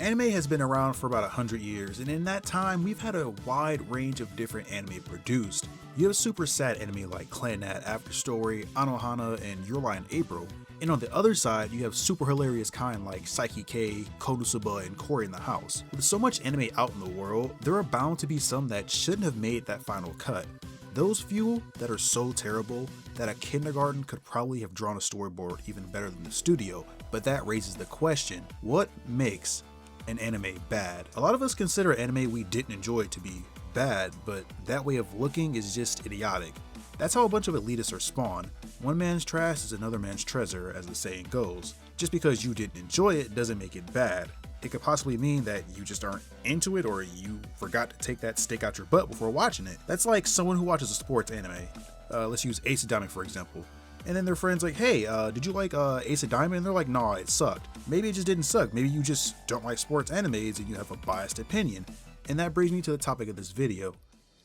Anime has been around for about 100 years, and in that time, we've had a wide range of different anime produced. You have super sad anime like Clannad After Story, Anohana, and Your Lie in April, and on the other side, you have super hilarious kind like Psyche K, Konosuba, and Cory in the House. With so much anime out in the world, there are bound to be some that shouldn't have made that final cut. Those few that are so terrible that a kindergarten could probably have drawn a storyboard even better than the studio, but that raises the question, what makes an anime bad? A lot of us consider anime we didn't enjoy to be bad, but that way of looking is just idiotic. That's how a bunch of elitists are spawned. One man's trash is another man's treasure, as the saying goes. Just because you didn't enjoy it doesn't make it bad. It could possibly mean that you just aren't into it, or you forgot to take that stick out your butt before watching it. That's like someone who watches a sports anime. Let's use Ace of Diamond for example. And then their friend's like, hey, did you like Ace of Diamond? And they're like, nah, it sucked. Maybe it just didn't suck. Maybe you just don't like sports animes and you have a biased opinion. And that brings me to the topic of this video.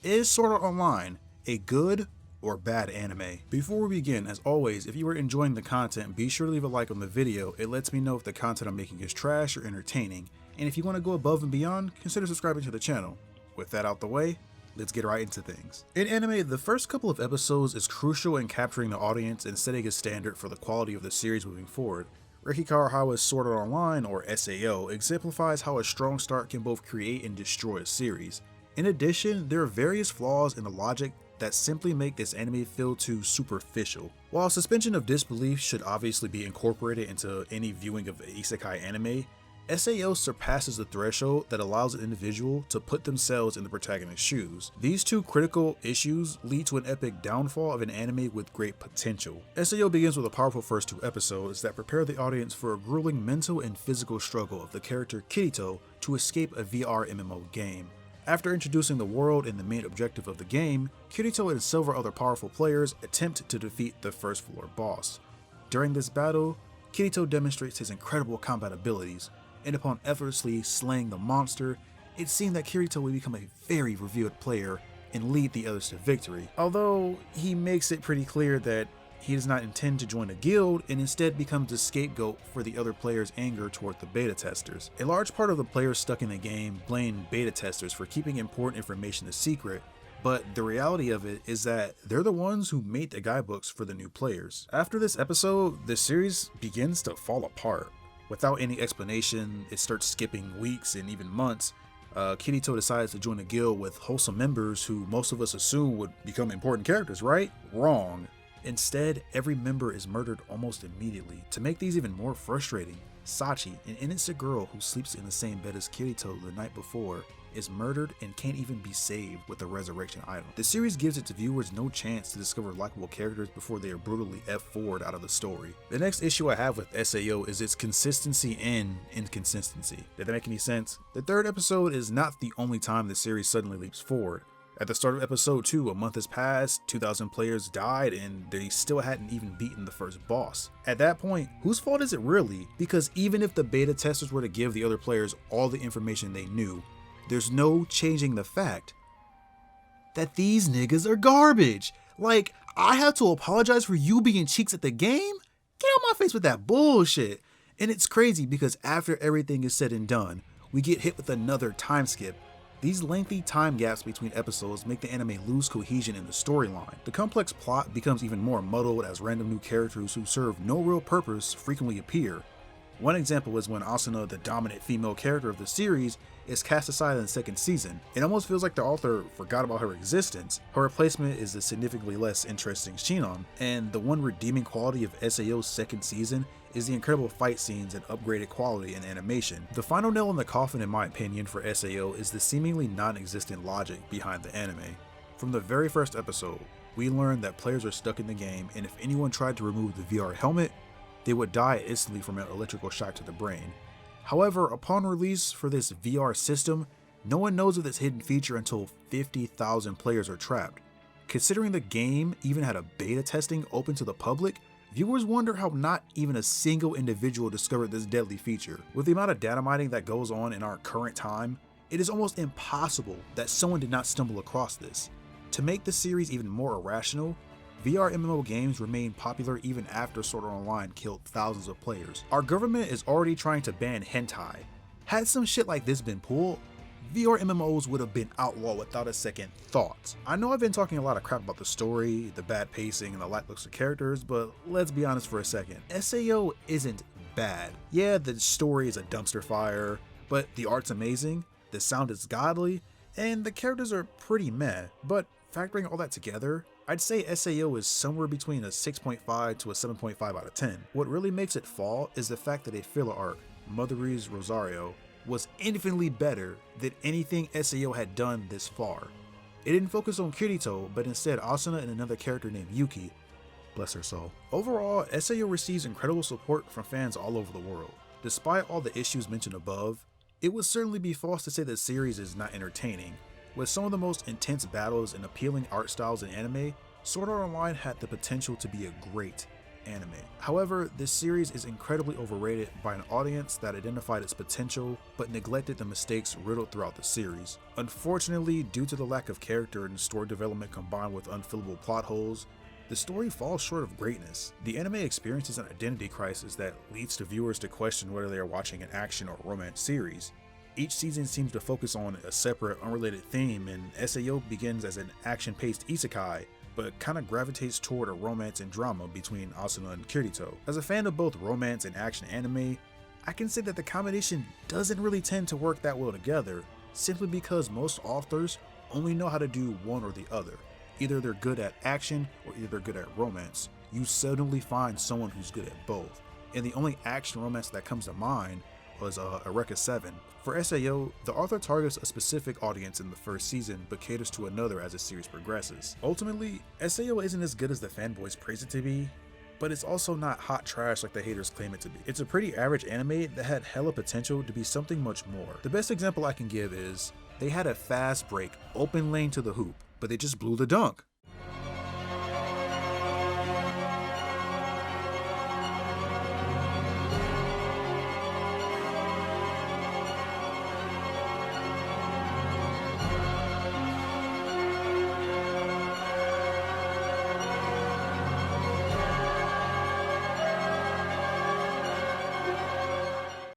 Is Sword Art Online a good or bad anime? Before we begin, as always, if you are enjoying the content, be sure to leave a like on the video. It lets me know if the content I'm making is trash or entertaining. And if you want to go above and beyond, consider subscribing to the channel. With that out the way, let's get right into things. In anime, the first couple of episodes is crucial in capturing the audience and setting a standard for the quality of the series moving forward. Reki Karahawa's Sword Art Online, or SAO, exemplifies how a strong start can both create and destroy a series. In addition, there are various flaws in the logic that simply make this anime feel too superficial. While suspension of disbelief should obviously be incorporated into any viewing of isekai anime, SAO surpasses the threshold that allows an individual to put themselves in the protagonist's shoes. These two critical issues lead to an epic downfall of an anime with great potential. SAO begins with a powerful first two episodes that prepare the audience for a grueling mental and physical struggle of the character Kirito to escape a VR MMO game. After introducing the world and the main objective of the game, Kirito and several other powerful players attempt to defeat the first floor boss. During this battle, Kirito demonstrates his incredible combat abilities, and upon effortlessly slaying the monster, it seemed that Kirito would become a very revered player and lead the others to victory. Although he makes it pretty clear that he does not intend to join a guild and instead becomes the scapegoat for the other players' anger toward the beta testers. A large part of the players stuck in the game blame beta testers for keeping important information a secret, but the reality of it is that they're the ones who made the guidebooks for the new players. After this episode, the series begins to fall apart. Without any explanation, it starts skipping weeks and even months. Kirito decides to join a guild with wholesome members who most of us assume would become important characters, right? Wrong. Instead, every member is murdered almost immediately. To make these even more frustrating, Sachi, an innocent girl who sleeps in the same bed as Kirito the night before, is murdered and can't even be saved with a resurrection item. The series gives its viewers no chance to discover likable characters before they are brutally F4'd out of the story. The next issue I have with SAO is its consistency and inconsistency. Did that make any sense? The third episode is not the only time the series suddenly leaps forward. At the start of episode 2, a month has passed, 2,000 players died, and they still hadn't even beaten the first boss. At that point, whose fault is it really? Because even if the beta testers were to give the other players all the information they knew, there's no changing the fact that these niggas are garbage. Like, I have to apologize for you being cheeks at the game? Get out my face with that bullshit. And it's crazy because after everything is said and done, we get hit with another time skip. These lengthy time gaps between episodes make the anime lose cohesion in the storyline. The complex plot becomes even more muddled as random new characters who serve no real purpose frequently appear. One example is when Asuna, the dominant female character of the series, is cast aside in the second season. It almost feels like the author forgot about her existence. Her replacement is the significantly less interesting Shinon, and the one redeeming quality of SAO's second season is the incredible fight scenes and upgraded quality in animation. The final nail in the coffin, in my opinion, for SAO is the seemingly non-existent logic behind the anime. From the very first episode, we learn that players are stuck in the game, and if anyone tried to remove the VR helmet, they would die instantly from an electrical shock to the brain. However, upon release for this VR system, no one knows of this hidden feature until 50,000 players are trapped. Considering the game even had a beta testing open to the public, viewers wonder how not even a single individual discovered this deadly feature. With the amount of data mining that goes on in our current time, it is almost impossible that someone did not stumble across this. To make the series even more irrational, VR MMO games remain popular even after Sword Art Online killed thousands of players. Our government is already trying to ban hentai, Had some shit like this been pulled, VR MMOs would have been outlawed without a second thought. I know I've been talking a lot of crap about the story, the bad pacing, and the lackluster characters, but let's be honest for a second. SAO isn't bad. Yeah, the story is a dumpster fire, but the art's amazing, the sound is godly, and the characters are pretty meh. But factoring all that together, I'd say SAO is somewhere between a 6.5 to a 7.5 out of 10. What really makes it fall is the fact that a filler arc, Mother's Rosario, was infinitely better than anything SAO had done this far. It didn't focus on Kirito, but instead Asuna and another character named Yuki. Bless her soul. Overall, SAO receives incredible support from fans all over the world. Despite all the issues mentioned above, it would certainly be false to say the series is not entertaining. With some of the most intense battles and appealing art styles in anime, Sword Art Online had the potential to be a great anime. However, this series is incredibly overrated by an audience that identified its potential but neglected the mistakes riddled throughout the series. Unfortunately, due to the lack of character and story development combined with unfillable plot holes, the story falls short of greatness. The anime experiences an identity crisis that leads to viewers to question whether they are watching an action or romance series. Each season seems to focus on a separate, unrelated theme, and SAO begins as an action-paced isekai, but kind of gravitates toward a romance and drama between Asuna and Kirito. As a fan of both romance and action anime, I can say that the combination doesn't really tend to work that well together, simply because most authors only know how to do one or the other. Either they're good at action or either they're good at romance. You seldomly find someone who's good at both. And the only action romance that comes to mind was Eureka 7. For SAO, the author targets a specific audience in the first season but caters to another as the series progresses. Ultimately, SAO isn't as good as the fanboys praise it to be, but it's also not hot trash like the haters claim it to be. It's a pretty average anime that had hella potential to be something much more. The best example I can give is, they had a fast break, open lane to the hoop, but they just blew the dunk.